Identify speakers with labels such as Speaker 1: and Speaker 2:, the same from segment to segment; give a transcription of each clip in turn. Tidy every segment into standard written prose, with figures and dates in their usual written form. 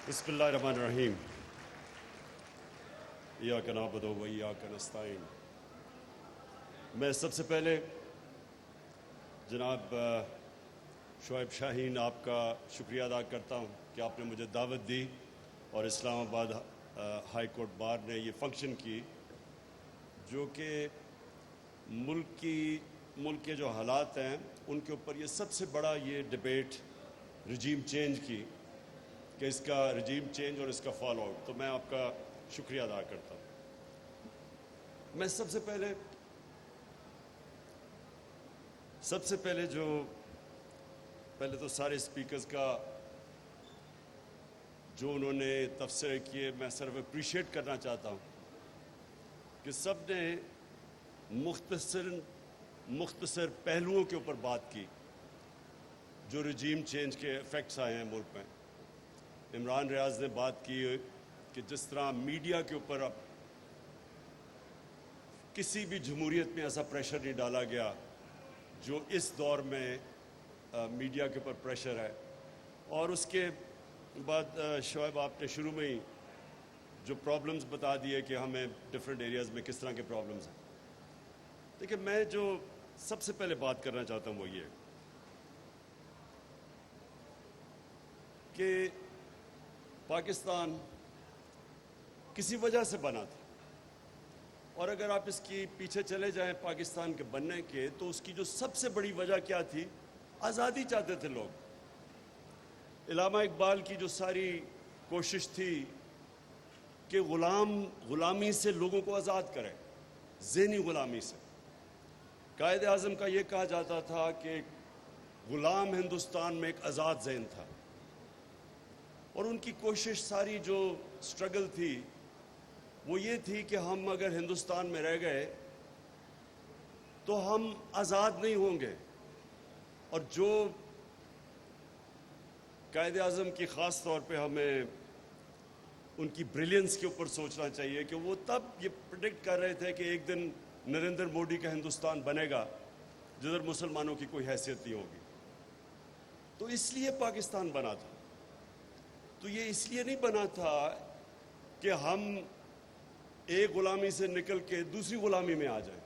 Speaker 1: بسم اللہ الرحمن الرحیم ایاک نعبد و ایاک نستعین۔ میں سب سے پہلے جناب شعیب شاہین آپ کا شکریہ ادا کرتا ہوں کہ آپ نے مجھے دعوت دی اور اسلام آباد ہائی کورٹ بار نے یہ فنکشن کی، جو کہ ملک کے جو حالات ہیں ان کے اوپر یہ سب سے بڑا یہ ڈیبیٹ رجیم چینج کی، کہ اس کا رجیم چینج اور اس کا فال آؤٹ، تو میں آپ کا شکریہ ادا کرتا ہوں۔ میں سب سے پہلے پہلے تو سارے اسپیکرز کا جو انہوں نے تبصرے کیے میں صرف اپریشیٹ کرنا چاہتا ہوں کہ سب نے مختصر پہلوؤں کے اوپر بات کی جو رجیم چینج کے ایفیکٹس آئے ہیں ملک میں۔ عمران ریاض نے بات کی کہ جس طرح میڈیا کے اوپر اب کسی بھی جمہوریت میں ایسا پریشر نہیں ڈالا گیا جو اس دور میں میڈیا کے اوپر پریشر ہے، اور اس کے بعد شعیب آپ نے شروع میں ہی جو پرابلمز بتا دیے کہ ہمیں ڈفرینٹ ایریاز میں کس طرح کے پرابلمز ہیں۔ دیکھیں، میں جو سب سے پہلے بات کرنا چاہتا ہوں وہ یہ کہ پاکستان کسی وجہ سے بنا تھا، اور اگر آپ اس کی پیچھے چلے جائیں پاکستان کے بننے کے، تو اس کی جو سب سے بڑی وجہ کیا تھی؟ آزادی چاہتے تھے لوگ۔ علامہ اقبال کی جو ساری کوشش تھی کہ غلامی سے لوگوں کو آزاد کرے، ذہنی غلامی سے۔ قائد اعظم کا یہ کہا جاتا تھا کہ غلام ہندوستان میں ایک آزاد ذہن تھا، اور ان کی کوشش ساری جو سٹرگل تھی وہ یہ تھی کہ ہم اگر ہندوستان میں رہ گئے تو ہم آزاد نہیں ہوں گے۔ اور جو قائد اعظم کی خاص طور پہ ہمیں ان کی بریلینس کے اوپر سوچنا چاہیے کہ وہ تب یہ پریڈکٹ کر رہے تھے کہ ایک دن نریندر مودی کا ہندوستان بنے گا جدھر مسلمانوں کی کوئی حیثیت نہیں ہوگی۔ تو اس لیے پاکستان بنا تھا۔ تو یہ اس لیے نہیں بنا تھا کہ ہم ایک غلامی سے نکل کے دوسری غلامی میں آ جائیں۔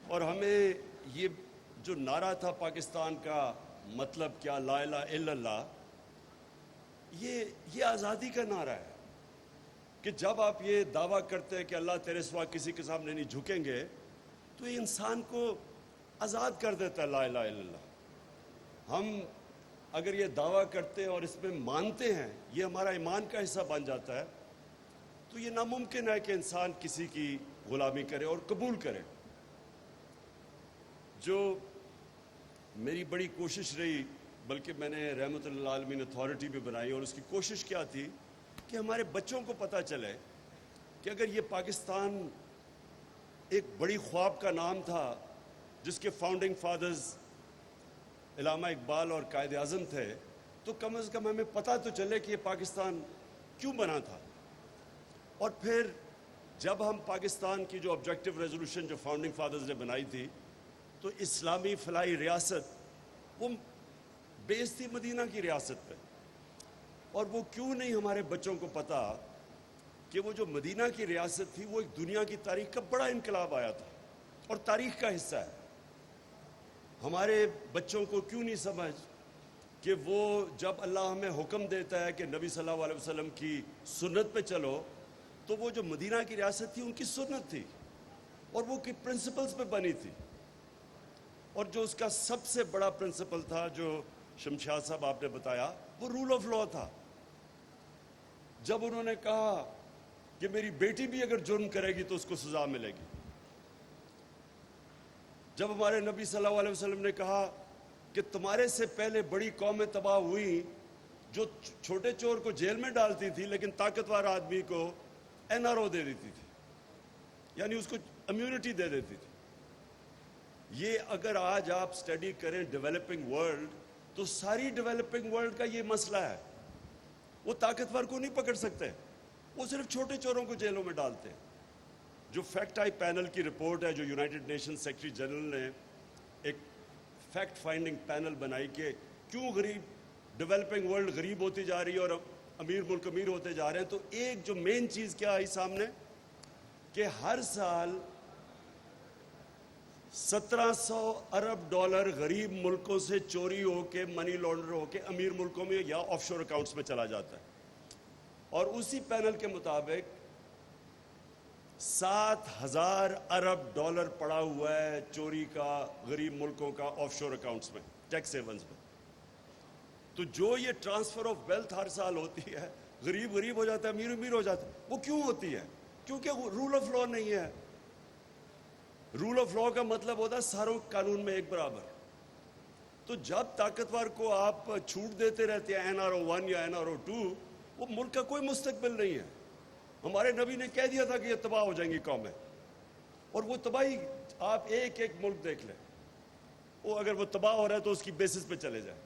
Speaker 1: اور ہمیں یہ جو نعرہ تھا پاکستان کا، مطلب کیا، لا الہ الا اللہ، یہ آزادی کا نعرہ ہے کہ جب آپ یہ دعویٰ کرتے ہیں کہ اللہ تیرے سوا کسی کے سامنے نہیں جھکیں گے، تو یہ انسان کو آزاد کر دیتا ہے لا الہ الا اللہ۔ ہم اگر یہ دعویٰ کرتے ہیں اور اس میں مانتے ہیں، یہ ہمارا ایمان کا حصہ بن جاتا ہے، تو یہ ناممکن ہے کہ انسان کسی کی غلامی کرے اور قبول کرے۔ جو میری بڑی کوشش رہی، بلکہ میں نے رحمت اللہ عالمین اتھارٹی بھی بنائی، اور اس کی کوشش کیا تھی کہ ہمارے بچوں کو پتہ چلے کہ اگر یہ پاکستان ایک بڑی خواب کا نام تھا جس کے فاؤنڈنگ فادرز علامہ اقبال اور قائد اعظم تھے، تو کم از کم ہمیں پتہ تو چلے کہ یہ پاکستان کیوں بنا تھا۔ اور پھر جب ہم پاکستان کی جو آبجیکٹو ریزولوشن جو فاؤنڈنگ فادرز نے بنائی تھی، تو اسلامی فلاحی ریاست وہ بیس تھی مدینہ کی ریاست پہ۔ اور وہ کیوں نہیں ہمارے بچوں کو پتہ کہ وہ جو مدینہ کی ریاست تھی وہ ایک دنیا کی تاریخ کا بڑا انقلاب آیا تھا اور تاریخ کا حصہ ہے۔ ہمارے بچوں کو کیوں نہیں سمجھ کہ وہ جب اللہ ہمیں حکم دیتا ہے کہ نبی صلی اللہ علیہ وسلم کی سنت پہ چلو، تو وہ جو مدینہ کی ریاست تھی ان کی سنت تھی، اور وہ کی پرنسپلز پہ بنی تھی۔ اور جو اس کا سب سے بڑا پرنسپل تھا جو شمشاد صاحب آپ نے بتایا، وہ رول آف لا تھا۔ جب انہوں نے کہا کہ میری بیٹی بھی اگر جرم کرے گی تو اس کو سزا ملے گی، جب ہمارے نبی صلی اللہ علیہ وسلم نے کہا کہ تمہارے سے پہلے بڑی قومیں تباہ ہوئیں جو چھوٹے چور کو جیل میں ڈالتی تھی لیکن طاقتور آدمی کو این آر او دے دیتی تھی، یعنی اس کو امیونٹی دے دیتی تھی۔ یہ اگر آج آپ سٹڈی کریں ڈیولپنگ ورلڈ، تو ساری ڈیولپنگ ورلڈ کا یہ مسئلہ ہے۔ وہ طاقتور کو نہیں پکڑ سکتے، وہ صرف چھوٹے چوروں کو جیلوں میں ڈالتے ہیں۔ جو فیکٹ آئی پینل کی رپورٹ ہے جو یونائٹڈ نیشن سیکرٹری جنرل نے ایک فیکٹ فائنڈنگ پینل بنائی کہ کیوں ڈیولپنگ ورلڈ غریب ہوتی جا رہی ہے اور امیر ملک امیر ہوتے جا رہے ہیں، تو ایک جو مین چیز کیا آئی سامنے کہ ہر سال 1700 ارب ڈالر غریب ملکوں سے چوری ہو کے منی لانڈر ہو کے امیر ملکوں میں یا آف شور اکاؤنٹس میں چلا جاتا ہے، اور اسی پینل کے مطابق 7,000 ارب ڈالر پڑا ہوا ہے چوری کا غریب ملکوں کا آف شور اکاؤنٹس میں، ٹیکس ہیونز میں۔ تو جو یہ ٹرانسفر آف ویلتھ ہر سال ہوتی ہے، غریب غریب ہو جاتا ہے، امیر امیر ہو جاتا ہے، وہ کیوں ہوتی ہے؟ کیونکہ رول آف لا نہیں ہے۔ رول آف لا کا مطلب ہوتا ہے ساروں قانون میں ایک برابر۔ تو جب طاقتور کو آپ چھوٹ دیتے رہتے ہیں NRO1 یا NRO2، وہ ملک کا کوئی مستقبل نہیں ہے۔ ہمارے نبی نے کہہ دیا تھا کہ یہ تباہ ہو جائیں گی قومیں، اور وہ تباہی آپ ایک ایک ملک دیکھ لیں، وہ اگر وہ تباہ ہو رہا ہے تو اس کی بیسس پہ چلے جائیں۔